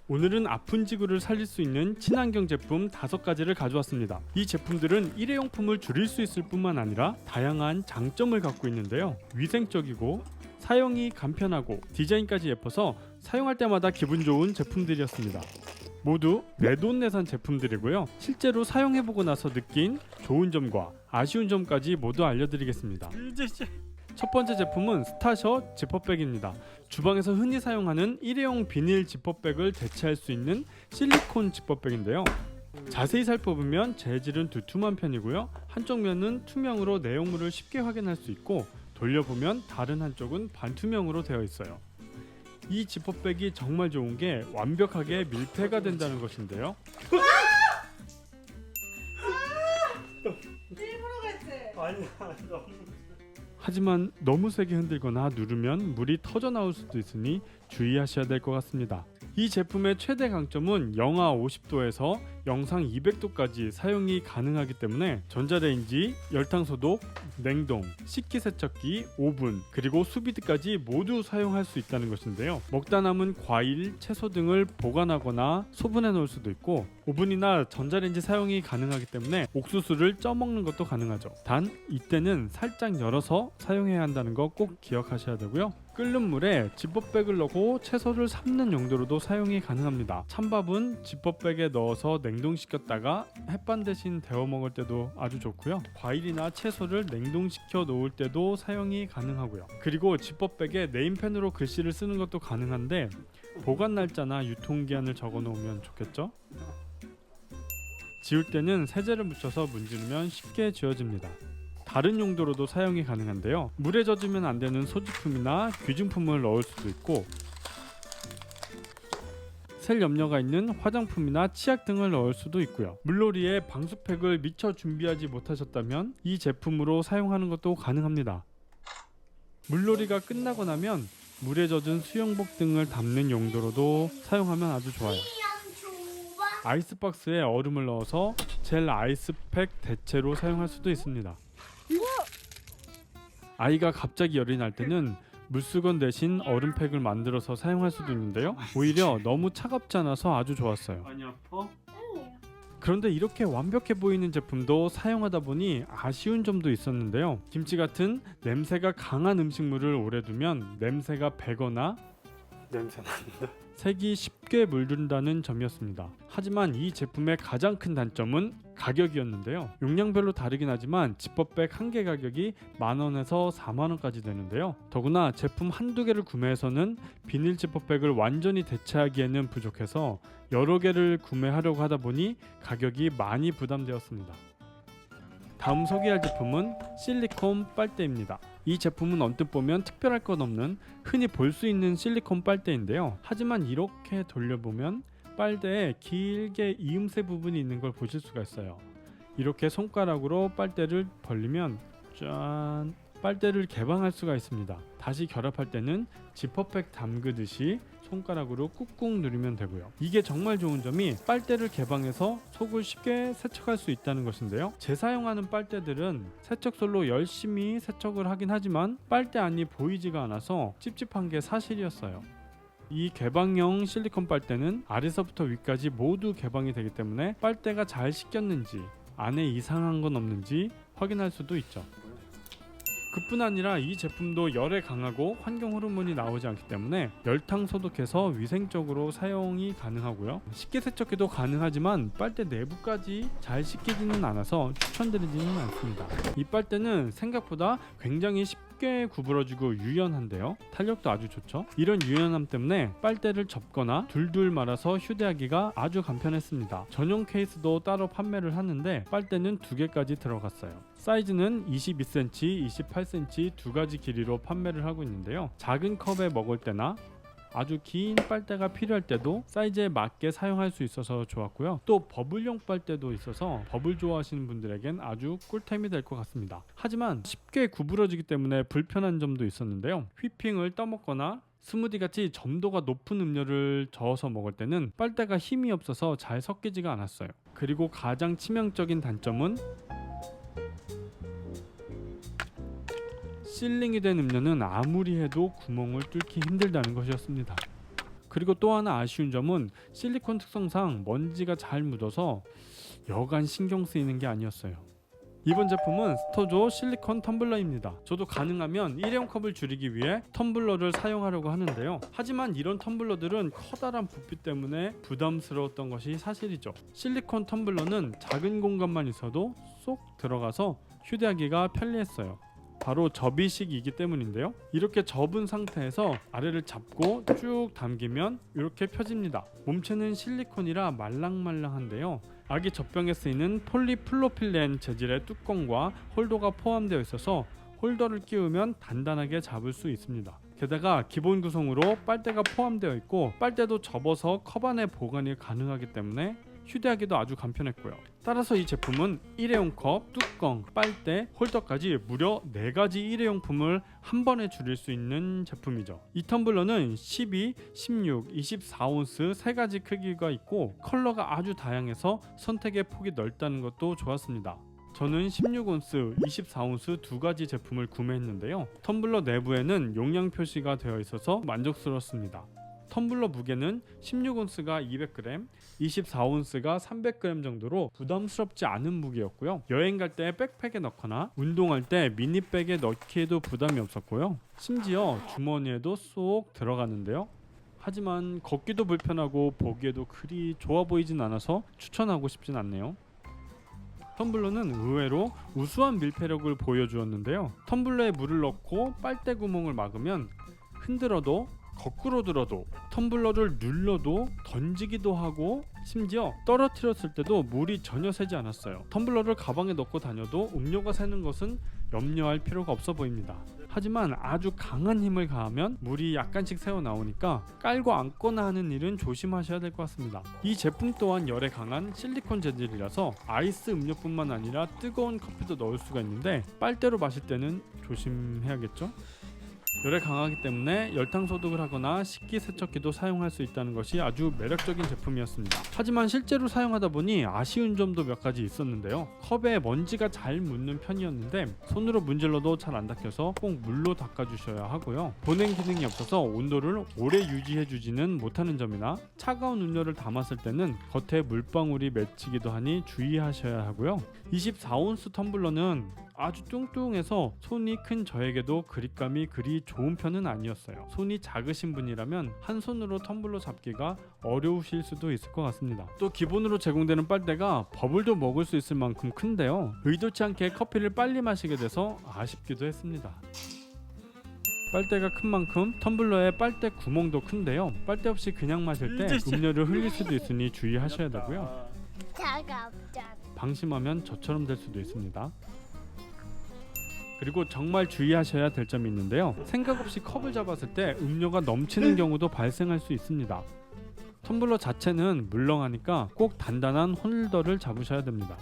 오늘은 아픈 지구를 살릴 수 있는 친환경 제품 5가지를 가져왔습니다. 이 제품들은 일회용품을 줄일 수 있을 뿐만 아니라 다양한 장점을 갖고 있는데요. 위생적이고 사용이 간편하고 디자인까지 예뻐서 사용할 때마다 기분 좋은 제품들이었습니다. 모두 내돈내산 제품들이고요. 실제로 사용해보고 나서 느낀 좋은 점과 아쉬운 점까지 모두 알려드리겠습니다. 첫 번째 제품은 스타셔 지퍼백입니다. 주방에서 흔히 사용하는 일회용 비닐 지퍼백을 대체할 수 있는 실리콘 지퍼백인데요. 자세히 살펴보면 재질은 두툼한 편이고요. 한쪽 면은 투명으로 내용물을 쉽게 확인할 수 있고 돌려보면 다른 한쪽은 반투명으로 되어 있어요. 이 지퍼백이 정말 좋은 게 완벽하게 밀폐가 된다는 것인데요. 일부러 그랬지? 아니야, 하지만 너무 세게 흔들거나 누르면 물이 터져 나올 수도 있으니 주의하셔야 될 것 같습니다. 이 제품의 최대 강점은 영하 50도에서 영상 200도까지 사용이 가능하기 때문에 전자레인지, 열탕소독, 냉동, 식기세척기, 오븐, 그리고 수비드까지 모두 사용할 수 있다는 것인데요. 먹다 남은 과일, 채소 등을 보관하거나 소분해 놓을 수도 있고 오븐이나 전자레인지 사용이 가능하기 때문에 옥수수를 쪄먹는 것도 가능하죠. 단 이때는 살짝 열어서 사용해야 한다는 거 꼭 기억하셔야 되고요. 끓는 물에 지퍼백을 넣고 채소를 삶는 용도로도 사용이 가능합니다. 찬밥은 지퍼백에 넣어서 냉동시켰다가 햇반 대신 데워 먹을 때도 아주 좋고요. 과일이나 채소를 냉동시켜 놓을 때도 사용이 가능하고요. 그리고 지퍼백에 네임펜으로 글씨를 쓰는 것도 가능한데 보관 날짜나 유통기한을 적어 놓으면 좋겠죠? 지울 때는 세제를 묻혀서 문지르면 쉽게 지워집니다. 다른 용도로도 사용이 가능한데요. 물에 젖으면 안 되는 소지품이나 귀중품을 넣을 수도 있고 셀 염려가 있는 화장품이나 치약 등을 넣을 수도 있고요. 물놀이에 방수팩을 미처 준비하지 못하셨다면 이 제품으로 사용하는 것도 가능합니다. 물놀이가 끝나고 나면 물에 젖은 수영복 등을 담는 용도로도 사용하면 아주 좋아요. 아이스박스에 얼음을 넣어서 젤 아이스팩 대체로 사용할 수도 있습니다. 아이가 갑자기 열이 날 때는 물수건 대신 얼음팩을 만들어서 사용할 수도 있는데요. 오히려 너무 차갑지 않아서 아주 좋았어요. 많이 아파? 그런데 이렇게 완벽해 보이는 제품도 사용하다 보니 아쉬운 점도 있었는데요. 김치 같은 냄새가 강한 음식물을 오래 두면 냄새가 배거나 냄새 난다. 색이 쉽게 물든다는 점이었습니다. 하지만 이 제품의 가장 큰 단점은 가격이었는데요. 용량별로 다르긴 하지만 지퍼백 한 개 가격이 10,000원에서 40,000원까지 되는데요. 더구나 제품 한두 개를 구매해서는 비닐 지퍼백을 완전히 대체하기에는 부족해서 여러 개를 구매하려고 하다 보니 가격이 많이 부담되었습니다. 다음 소개할 제품은 실리콘 빨대입니다. 이 제품은 언뜻 보면 특별할 것 없는 흔히 볼 수 있는 실리콘 빨대인데요. 하지만 이렇게 돌려보면 빨대에 길게 이음새 부분이 있는 걸 보실 수가 있어요. 이렇게 손가락으로 빨대를 벌리면 짠! 빨대를 개방할 수가 있습니다. 다시 결합할 때는 지퍼백 담그듯이 손가락으로 꾹꾹 누르면 되고요. 이게 정말 좋은 점이 빨대를 개방해서 속을 쉽게 세척할 수 있다는 것인데요. 재사용하는 빨대들은 세척솔로 열심히 세척을 하긴 하지만 빨대 안이 보이지가 않아서 찝찝한 게 사실이었어요. 이 개방형 실리콘 빨대는 아래서부터 위까지 모두 개방이 되기 때문에 빨대가 잘 씻겼는지 안에 이상한 건 없는지 확인할 수도 있죠. 그뿐 아니라 이 제품도 열에 강하고 환경 호르몬이 나오지 않기 때문에 열탕 소독해서 위생적으로 사용이 가능하고요. 식기세척기도 가능하지만 빨대 내부까지 잘 씻기지는 않아서 추천드리지는 않습니다. 이 빨대는 생각보다 굉장히 쉽게 구부러지고 유연한데요. 탄력도 아주 좋죠. 이런 유연함 때문에 빨대를 접거나 둘둘 말아서 휴대하기가 아주 간편했습니다. 전용 케이스도 따로 판매를 하는데 빨대는 2개까지 들어갔어요. 사이즈는 22cm, 28cm 두 가지 길이로 판매를 하고 있는데요. 작은 컵에 먹을 때나 아주 긴 빨대가 필요할 때도 사이즈에 맞게 사용할 수 있어서 좋았고요. 또 버블용 빨대도 있어서 버블 좋아하시는 분들에겐 아주 꿀템이 될 것 같습니다. 하지만 쉽게 구부러지기 때문에 불편한 점도 있었는데요. 휘핑을 떠먹거나 스무디같이 점도가 높은 음료를 저어서 먹을 때는 빨대가 힘이 없어서 잘 섞이지가 않았어요. 그리고 가장 치명적인 단점은 실링이 된 음료는 아무리 해도 구멍을 뚫기 힘들다는 것이었습니다. 그리고 또 하나 아쉬운 점은 실리콘 특성상 먼지가 잘 묻어서 여간 신경 쓰이는 게 아니었어요. 이번 제품은 스토조 실리콘 텀블러입니다. 저도 가능하면 일회용 컵을 줄이기 위해 텀블러를 사용하려고 하는데요. 하지만 이런 텀블러들은 커다란 부피 때문에 부담스러웠던 것이 사실이죠. 실리콘 텀블러는 작은 공간만 있어도 쏙 들어가서 휴대하기가 편리했어요. 바로 접이식이기 때문인데요. 이렇게 접은 상태에서 아래를 잡고 쭉 당기면 이렇게 펴집니다. 몸체는 실리콘이라 말랑말랑한데요. 아기 젖병에 쓰이는 폴리플로필렌 재질의 뚜껑과 홀더가 포함되어 있어서 홀더를 끼우면 단단하게 잡을 수 있습니다. 게다가 기본 구성으로 빨대가 포함되어 있고 빨대도 접어서 컵 안에 보관이 가능하기 때문에 휴대하기도 아주 간편했고요. 따라서 이 제품은 일회용 컵, 뚜껑, 빨대, 홀더까지 무려 4가지 일회용품을 한 번에 줄일 수 있는 제품이죠. 이 텀블러는 12, 16, 24온스 3가지 크기가 있고 컬러가 아주 다양해서 선택의 폭이 넓다는 것도 좋았습니다. 저는 16온스, 24온스 2가지 제품을 구매했는데요. 텀블러 내부에는 용량 표시가 되어 있어서 만족스럽습니다. 텀블러 무게는 16온스가 200g, 24온스가 300g 정도로 부담스럽지 않은 무게였고요. 여행 갈 때 백팩에 넣거나 운동할 때 미니백에 넣기에도 부담이 없었고요. 심지어 주머니에도 쏙 들어가는데요. 하지만 걷기도 불편하고 보기에도 그리 좋아 보이진 않아서 추천하고 싶진 않네요. 텀블러는 의외로 우수한 밀폐력을 보여주었는데요. 텀블러에 물을 넣고 빨대 구멍을 막으면 흔들어도 거꾸로 들어도 텀블러를 눌러도 던지기도 하고 심지어 떨어뜨렸을 때도 물이 전혀 새지 않았어요. 텀블러를 가방에 넣고 다녀도 음료가 새는 것은 염려할 필요가 없어 보입니다. 하지만 아주 강한 힘을 가하면 물이 약간씩 새어 나오니까 깔고 앉거나 하는 일은 조심하셔야 될 것 같습니다. 이 제품 또한 열에 강한 실리콘 재질이라서 아이스 음료뿐만 아니라 뜨거운 커피도 넣을 수가 있는데 빨대로 마실 때는 조심해야겠죠? 열에 강하기 때문에 열탕 소독을 하거나 식기세척기도 사용할 수 있다는 것이 아주 매력적인 제품이었습니다. 하지만 실제로 사용하다 보니 아쉬운 점도 몇 가지 있었는데요. 컵에 먼지가 잘 묻는 편이었는데 손으로 문질러도 잘 안 닦여서 꼭 물로 닦아주셔야 하고요. 보냉 기능이 없어서 온도를 오래 유지해주지는 못하는 점이나 차가운 음료를 담았을 때는 겉에 물방울이 맺히기도 하니 주의하셔야 하고요. 24온스 텀블러는 아주 뚱뚱해서 손이 큰 저에게도 그립감이 그리 좋은 편은 아니었어요. 손이 작으신 분이라면 한 손으로 텀블러 잡기가 어려우실 수도 있을 것 같습니다. 또 기본으로 제공되는 빨대가 버블도 먹을 수 있을 만큼 큰데요. 의도치 않게 커피를 빨리 마시게 돼서 아쉽기도 했습니다. 빨대가 큰 만큼 텀블러의 빨대 구멍도 큰데요. 빨대 없이 그냥 마실 때 음료를 흘릴 수도 있으니 주의하셔야 되고요. 방심하면 저처럼 될 수도 있습니다. 그리고 정말 주의하셔야 될 점이 있는데요. 생각 없이 컵을 잡았을 때 음료가 넘치는 경우도 발생할 수 있습니다. 텀블러 자체는 물렁하니까 꼭 단단한 홀더를 잡으셔야 됩니다.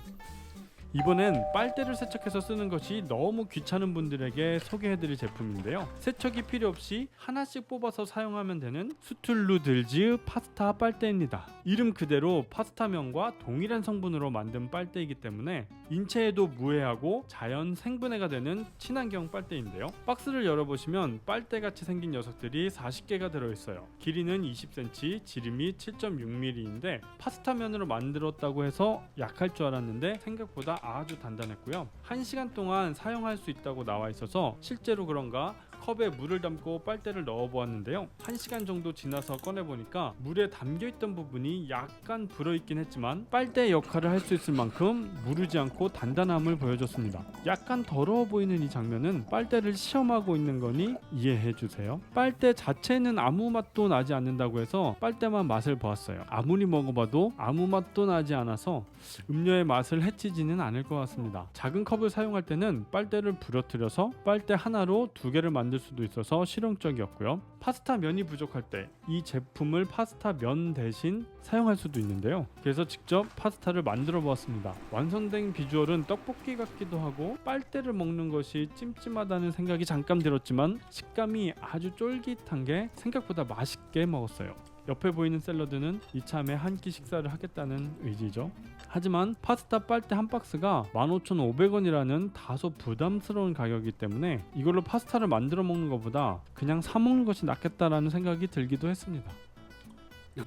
이번엔 빨대를 세척해서 쓰는 것이 너무 귀찮은 분들에게 소개해드릴 제품인데요. 세척이 필요 없이 하나씩 뽑아서 사용하면 되는 스툴루들즈 파스타 빨대입니다. 이름 그대로 파스타면과 동일한 성분으로 만든 빨대이기 때문에 인체에도 무해하고 자연 생분해가 되는 친환경 빨대인데요. 박스를 열어보시면 빨대같이 생긴 녀석들이 40개가 들어있어요. 길이는 20cm, 지름이 7.6mm인데 파스타면으로 만들었다고 해서 약할 줄 알았는데 생각보다 아주 단단했고요. 1시간 동안 사용할 수 있다고 나와 있어서 실제로 그런가 컵에 물을 담고 빨대를 넣어 보았는데요. 1시간 정도 지나서 꺼내보니까 물에 담겨있던 부분이 약간 불어있긴 했지만 빨대 역할을 할 수 있을 만큼 무르지 않고 단단함을 보여줬습니다. 약간 더러워 보이는 이 장면은 빨대를 시험하고 있는 거니 이해해주세요. 빨대 자체는 아무 맛도 나지 않는다고 해서 빨대만 맛을 보았어요. 아무리 먹어봐도 아무 맛도 나지 않아서 음료의 맛을 해치지는 않을 것 같습니다. 작은 컵을 사용할 때는 빨대를 부러뜨려서 빨대 하나로 2개를 만들 수도 있어서 실용적이었고요. 파스타 면이 부족할 때 이 제품을 파스타 면 대신 사용할 수도 있는데요. 그래서 직접 파스타를 만들어 보았습니다. 완성된 비주얼은 떡볶이 같기도 하고 빨대를 먹는 것이 찜찜하다는 생각이 잠깐 들었지만 식감이 아주 쫄깃한 게 생각보다 맛있게 먹었어요. 옆에 보이는 샐러드는 이참에 한 끼 식사를 하겠다는 의지죠. 하지만 파스타 빨대 한 박스가 15,500원이라는 다소 부담스러운 가격이기 때문에 이걸로 파스타를 만들어 먹는 것보다 그냥 사 먹는 것이 낫겠다라는 생각이 들기도 했습니다.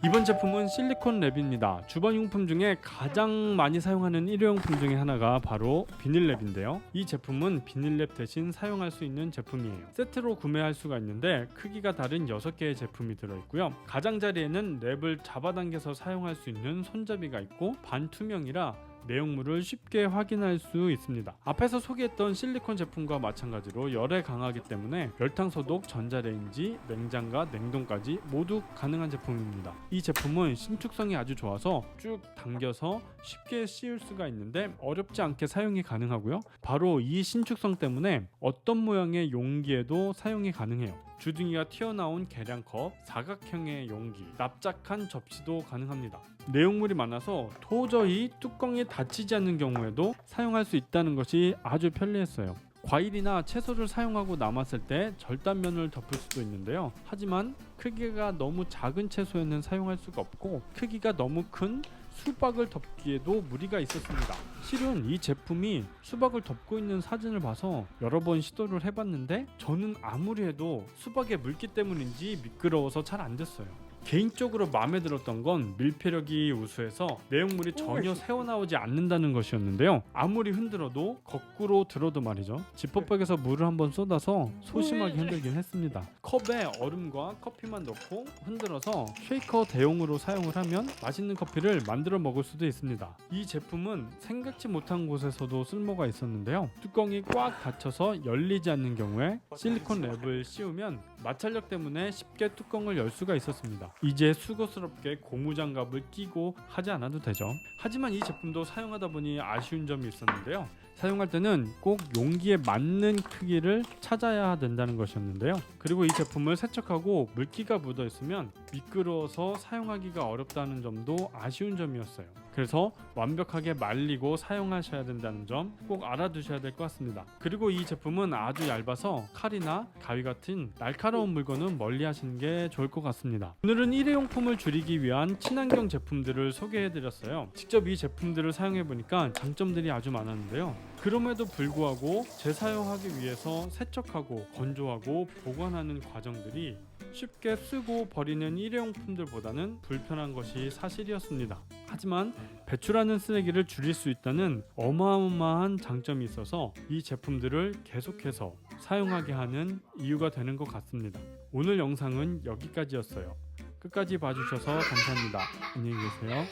이번 제품은 실리콘 랩입니다. 주방용품 중에 가장 많이 사용하는 일회용품 중에 하나가 바로 비닐랩인데요. 이 제품은 비닐랩 대신 사용할 수 있는 제품이에요. 세트로 구매할 수가 있는데 크기가 다른 6개의 제품이 들어있고요. 가장자리에는 랩을 잡아당겨서 사용할 수 있는 손잡이가 있고 반투명이라 내용물을 쉽게 확인할 수 있습니다. 앞에서 소개했던 실리콘 제품과 마찬가지로 열에 강하기 때문에 열탕 소독, 전자레인지, 냉장과 냉동까지 모두 가능한 제품입니다. 이 제품은 신축성이 아주 좋아서 쭉 당겨서 쉽게 씌울 수가 있는데 어렵지 않게 사용이 가능하고요. 바로 이 신축성 때문에 어떤 모양의 용기에도 사용이 가능해요. 주둥이가 튀어나온 계량컵, 사각형의 용기, 납작한 접시도 가능합니다. 내용물이 많아서 도저히 뚜껑이 닫히지 않는 경우에도 사용할 수 있다는 것이 아주 편리했어요. 과일이나 채소를 사용하고 남았을 때 절단면을 덮을 수도 있는데요. 하지만 크기가 너무 작은 채소에는 사용할 수가 없고 크기가 너무 큰 수박을 덮기에도 무리가 있었습니다. 실은 이 제품이 수박을 덮고 있는 사진을 봐서 여러 번 시도를 해봤는데 저는 아무리 해도 수박의 물기 때문인지 미끄러워서 잘 안 됐어요. 개인적으로 마음에 들었던 건 밀폐력이 우수해서 내용물이 전혀 새어나오지 않는다는 것이었는데요. 아무리 흔들어도 거꾸로 들어도 말이죠. 지퍼백에서 물을 한번 쏟아서 소심하게 흔들긴 했습니다. 컵에 얼음과 커피만 넣고 흔들어서 쉐이커 대용으로 사용을 하면 맛있는 커피를 만들어 먹을 수도 있습니다. 이 제품은 생각지 못한 곳에서도 쓸모가 있었는데요. 뚜껑이 꽉 닫혀서 열리지 않는 경우에 실리콘 랩을 씌우면 마찰력 때문에 쉽게 뚜껑을 열 수가 있었습니다. 이제 수고스럽게 고무장갑을 끼고 하지 않아도 되죠. 하지만 이 제품도 사용하다 보니 아쉬운 점이 있었는데요. 사용할 때는 꼭 용기에 맞는 크기를 찾아야 된다는 것이었는데요. 그리고 이 제품을 세척하고 물기가 묻어 있으면 미끄러워서 사용하기가 어렵다는 점도 아쉬운 점이었어요. 그래서 완벽하게 말리고 사용하셔야 된다는 점 꼭 알아두셔야 될 것 같습니다. 그리고 이 제품은 아주 얇아서 칼이나 가위 같은 날카로운 물건은 멀리 하시는 게 좋을 것 같습니다. 오늘은 일회용품을 줄이기 위한 친환경 제품들을 소개해드렸어요. 직접 이 제품들을 사용해보니까 장점들이 아주 많았는데요. 그럼에도 불구하고 재사용하기 위해서 세척하고 건조하고 보관하는 과정들이 쉽게 쓰고 버리는 일회용품들보다는 불편한 것이 사실이었습니다. 하지만 배출하는 쓰레기를 줄일 수 있다는 어마어마한 장점이 있어서 이 제품들을 계속해서 사용하게 하는 이유가 되는 것 같습니다. 오늘 영상은 여기까지였어요. 끝까지 봐주셔서 감사합니다. 안녕히 계세요.